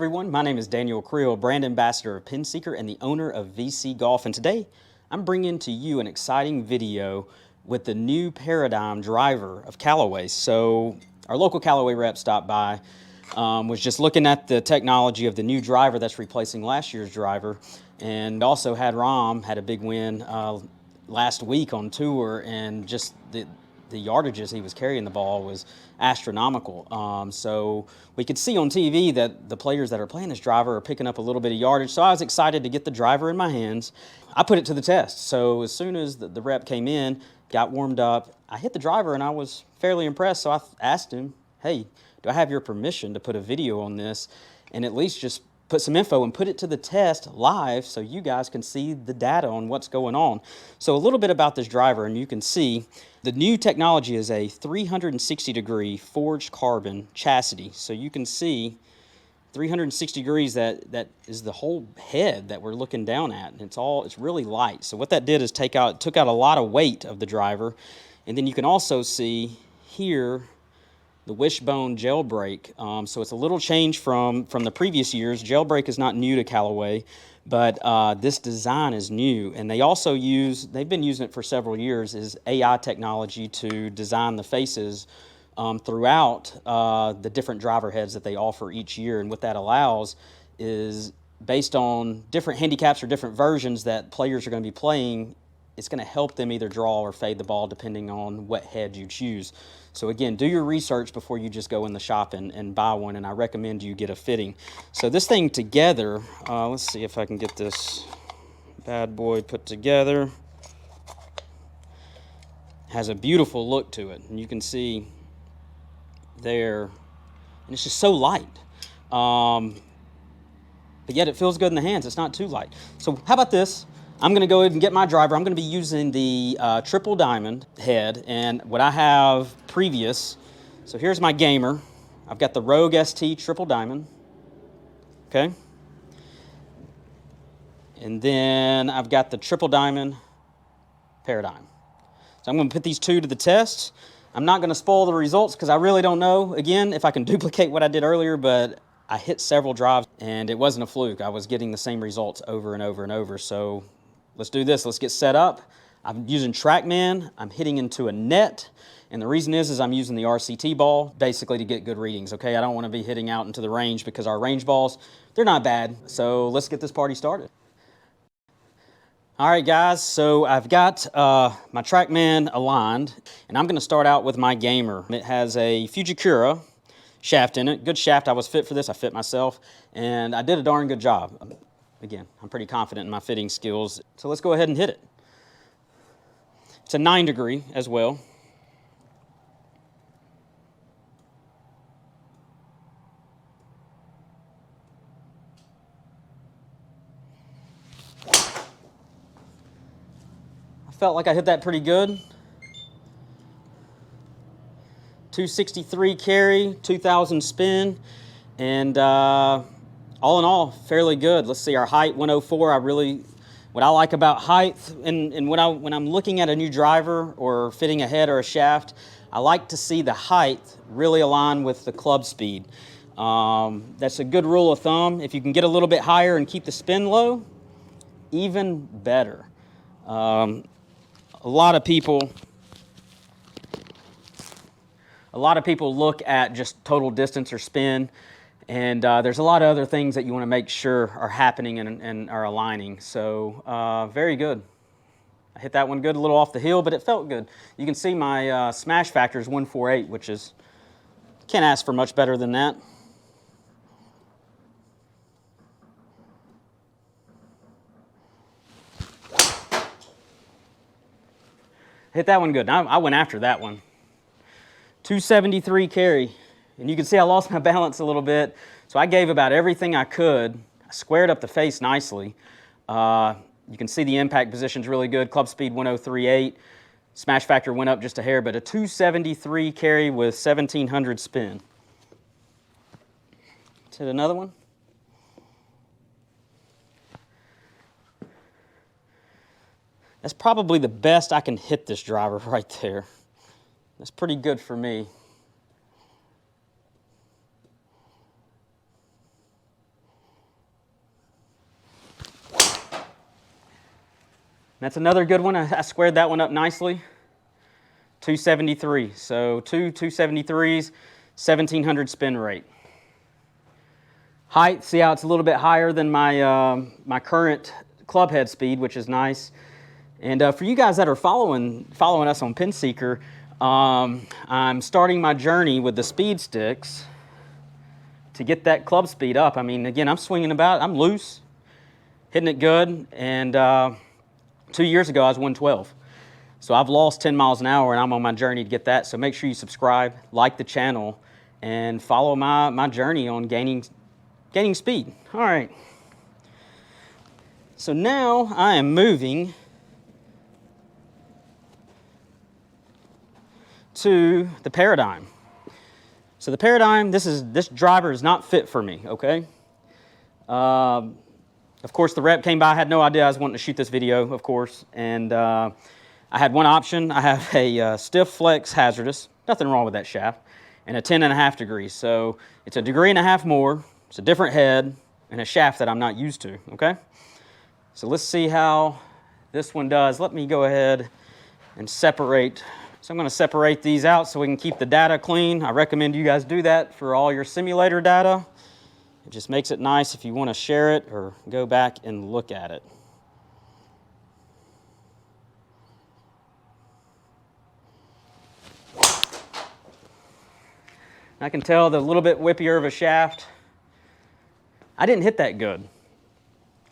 everyone, my name is Daniel Creel, brand ambassador of PinSeeker and the owner of VC Golf, and today I'm bringing to you an exciting video with the new Paradym driver of Callaway. So our local Callaway rep stopped by, was just looking at the technology of the new driver that's replacing last year's driver, and also had a big win last week on tour, and just the yardages he was carrying the ball was astronomical. So we could see on TV that the players that are playing this driver are picking up a little bit of yardage. So I was excited to get the driver in my hands. I put it to the test. So as soon as the rep came in, got warmed up, I hit the driver and I was fairly impressed. So I asked him, hey, do I have your permission to put a video on this and at least just put some info and put it to the test live so you guys can see the data on what's going on. So a little bit about this driver, and you can see the new technology is a 360-degree forged carbon chassis. So you can see 360 degrees, that is the whole head that we're looking down at, and it's really light. So what that did is took out a lot of weight of the driver. And then you can also see here the wishbone gel brake. So it's a little change from the previous years. Gel brake is not new to Callaway, but this design is new. And they've been using it for several years, is AI technology to design the faces throughout the different driver heads that they offer each year. And what that allows is, based on different handicaps or different versions that players are going to be playing, it's going to help them either draw or fade the ball depending on what head you choose. So again, do your research before you just go in the shop and buy one, and I recommend you get a fitting. So this thing together, let's see if I can get this bad boy put together. Has a beautiful look to it, and you can see there, and it's just so light. But yet it feels good in the hands. It's not too light. So how about this? I'm going to go ahead and get my driver. I'm going to be using the triple diamond head, and what I have previous. So here's my gamer. I've got the Rogue ST triple diamond. Okay. And then I've got the triple diamond Paradym. So I'm going to put these two to the test. I'm not going to spoil the results because I really don't know, again, if I can duplicate what I did earlier, but I hit several drives and it wasn't a fluke. I was getting the same results over and over and over. So let's do this. Let's get set up. I'm using TrackMan. I'm hitting into a net. And the reason is I'm using the RCT ball basically to get good readings, okay? I don't want to be hitting out into the range because our range balls, they're not bad. So let's get this party started. All right, guys, so I've got my TrackMan aligned, and I'm going to start out with my gamer. It has a Fujikura shaft in it. Good shaft. I was fit for this. I fit myself, and I did a darn good job. Again, I'm pretty confident in my fitting skills. So let's go ahead and hit it. It's a 9-degree as well. I felt like I hit that pretty good. 263 carry, 2,000 spin, and all in all, fairly good. Let's see, our height, 104. What I like about height, and when I'm looking at a new driver or fitting a head or a shaft, I like to see the height really align with the club speed. That's a good rule of thumb. If you can get a little bit higher and keep the spin low, even better. A lot of people look at just total distance or spin, and there's a lot of other things that you want to make sure are happening and are aligning. So very good. I hit that one good, a little off the hill, but it felt good. You can see my smash factor is 148, which is, can't ask for much better than that. Hit that one good. I went after that one. 273 carry. And you can see I lost my balance a little bit. So I gave about everything I could. I squared up the face nicely. You can see the impact position's really good. Club speed 103.8. Smash factor went up just a hair, but a 273 carry with 1,700 spin. Let's hit another one. That's probably the best I can hit this driver right there. That's pretty good for me. That's another good one. I squared that one up nicely. 273. So two 273s, 1700 spin rate. Height, see how it's a little bit higher than my, my current club head speed, which is nice. And for you guys that are following us on PinSeeker, I'm starting my journey with the speed sticks to get that club speed up. I mean, again, I'm swinging about, I'm loose, hitting it good, and 2 years ago I was 112. So I've lost 10 miles an hour and I'm on my journey to get that. So make sure you subscribe, like the channel, and follow my journey on gaining speed. All right. So now I am moving to the Paradym. So the Paradym, this driver is not fit for me, okay? Of course, the rep came by. I had no idea I was wanting to shoot this video, of course. And I had one option. I have a stiff flex hazardous, nothing wrong with that shaft, and a 10.5 degrees. So it's a degree and a half more. It's a different head and a shaft that I'm not used to, okay? So let's see how this one does. Let me go ahead and separate. So I'm going to separate these out so we can keep the data clean. I recommend you guys do that for all your simulator data. It just makes it nice if you want to share it or go back and look at it. I can tell the little bit whippier of a shaft. I didn't hit that good.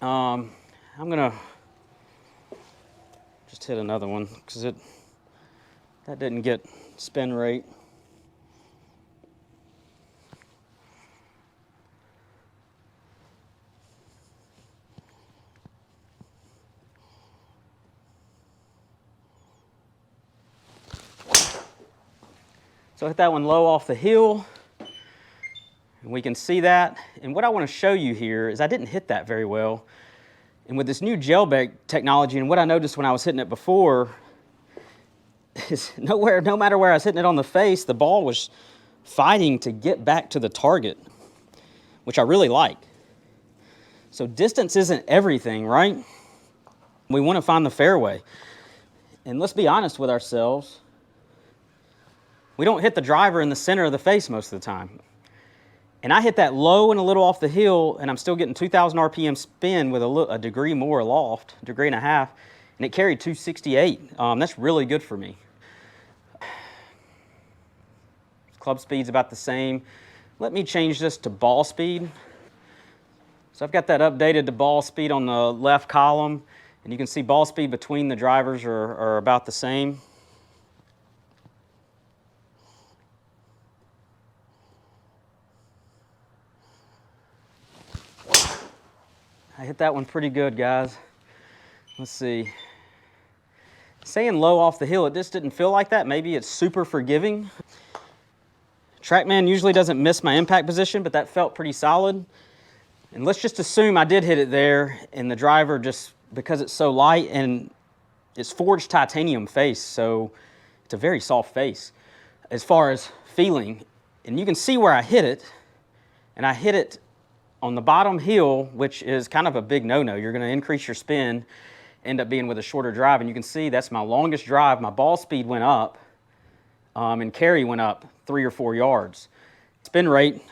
I'm going to just hit another one because that didn't get spin rate. So I hit that one low off the heel, and we can see that. And what I want to show you here is I didn't hit that very well. And with this new gel bag technology, and what I noticed when I was hitting it before, is no matter where I was hitting it on the face, the ball was fighting to get back to the target, which I really like. So distance isn't everything, right? We want to find the fairway. And let's be honest with ourselves. We don't hit the driver in the center of the face most of the time. And I hit that low and a little off the heel, and I'm still getting 2,000 RPM spin with a degree more aloft, degree and a half, and it carried 268. That's really good for me. Club speed's about the same. Let me change this to ball speed. So I've got that updated to ball speed on the left column, and you can see ball speed between the drivers are about the same. I hit that one pretty good, guys. Let's see. Saying low off the hill, it just didn't feel like that. Maybe it's super forgiving. TrackMan usually doesn't miss my impact position, but that felt pretty solid. And let's just assume I did hit it there, and the driver just, because it's so light, and it's forged titanium face, so it's a very soft face as far as feeling. And you can see where I hit it, and I hit it on the bottom heel, which is kind of a big no-no. You're going to increase your spin, end up being with a shorter drive, and you can see that's my longest drive. My ball speed went up, and carry went up 3 or 4 yards. Spin rate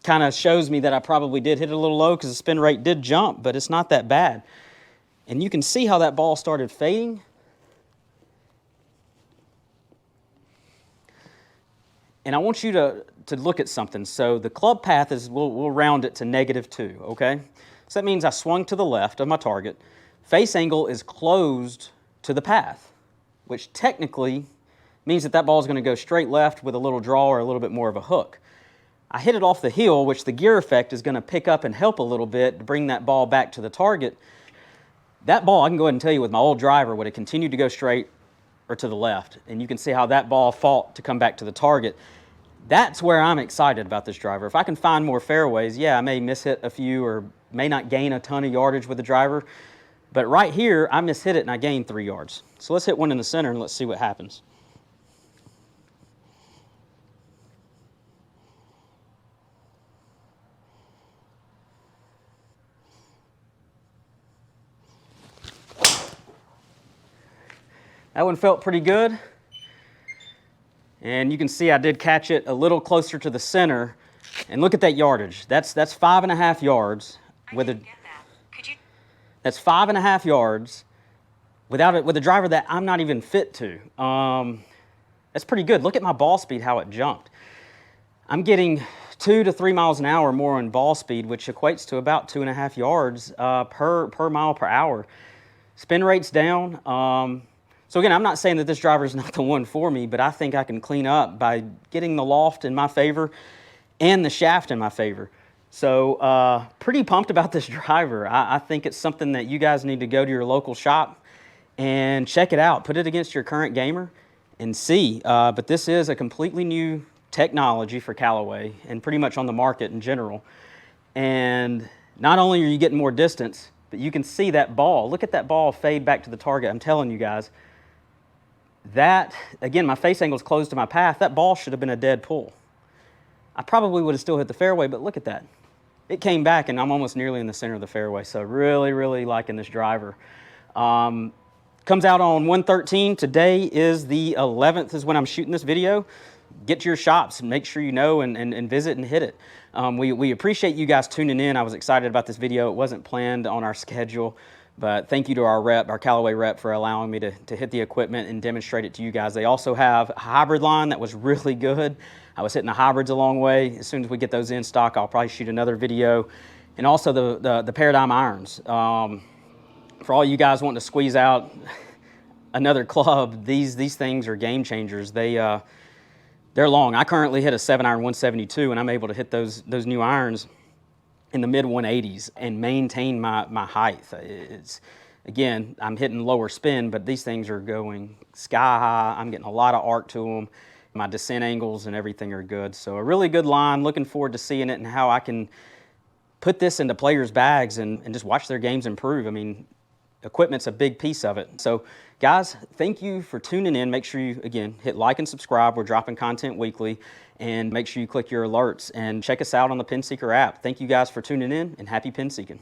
kind of shows me that I probably did hit it a little low because the spin rate did jump, but it's not that bad. And you can see how that ball started fading. And I want you to look at something. So the club path is, we'll round it to -2, okay? So that means I swung to the left of my target. Face angle is closed to the path, which technically means that ball is going to go straight left with a little draw or a little bit more of a hook. I hit it off the heel, which the gear effect is going to pick up and help a little bit to bring that ball back to the target. That ball, I can go ahead and tell you with my old driver, would have continued to go straight or to the left. And you can see how that ball fought to come back to the target. That's where I'm excited about this driver. If I can find more fairways, yeah, I may miss-hit a few or may not gain a ton of yardage with the driver. But right here, I miss-hit it and I gained 3 yards. So let's hit one in the center and let's see what happens. That one felt pretty good. And you can see I did catch it a little closer to the center. And look at that yardage. That's 5.5 yards. That's 5.5 yards with a driver that I'm not even fit to. That's pretty good. Look at my ball speed, how it jumped. I'm getting 2 to 3 miles an hour more on ball speed, which equates to about 2.5 yards per mile per hour. Spin rate's down. So again, I'm not saying that this driver is not the one for me, but I think I can clean up by getting the loft in my favor and the shaft in my favor. So pretty pumped about this driver. I think it's something that you guys need to go to your local shop and check it out. Put it against your current gamer and see. But this is a completely new technology for Callaway and pretty much on the market in general. And not only are you getting more distance, but you can see that ball. Look at that ball fade back to the target. I'm telling you guys, that, again, my face angle is closed to my path. That ball should have been a dead pull. I probably would have still hit the fairway, but look at that. It came back, and I'm almost nearly in the center of the fairway. So really, really liking this driver. Comes out on 1/13. Today is the 11th is when I'm shooting this video. Get to your shops and make sure you know and visit and hit it. We appreciate you guys tuning in. I was excited about this video. It wasn't planned on our schedule. But thank you to our rep, our Callaway rep, for allowing me to hit the equipment and demonstrate it to you guys. They also have a hybrid line that was really good. I was hitting the hybrids a long way. As soon as we get those in stock, I'll probably shoot another video. And also the Paradym irons. For all you guys wanting to squeeze out another club, these things are game changers. They're long. I currently hit a 7-iron 172, and I'm able to hit those new irons in the mid 180s and maintain my height. It's, again, I'm hitting lower spin, but these things are going sky high. I'm getting a lot of arc to them. My descent angles and everything are good. So a really good line. Looking forward to seeing it and how I can put this into players' bags and just watch their games improve. I mean, equipment's a big piece of it. So guys, thank you for tuning in. Make sure you, again, hit like and subscribe. We're dropping content weekly. And make sure you click your alerts and check us out on the Pin Seeker app. Thank you guys for tuning in, and happy pin seeking.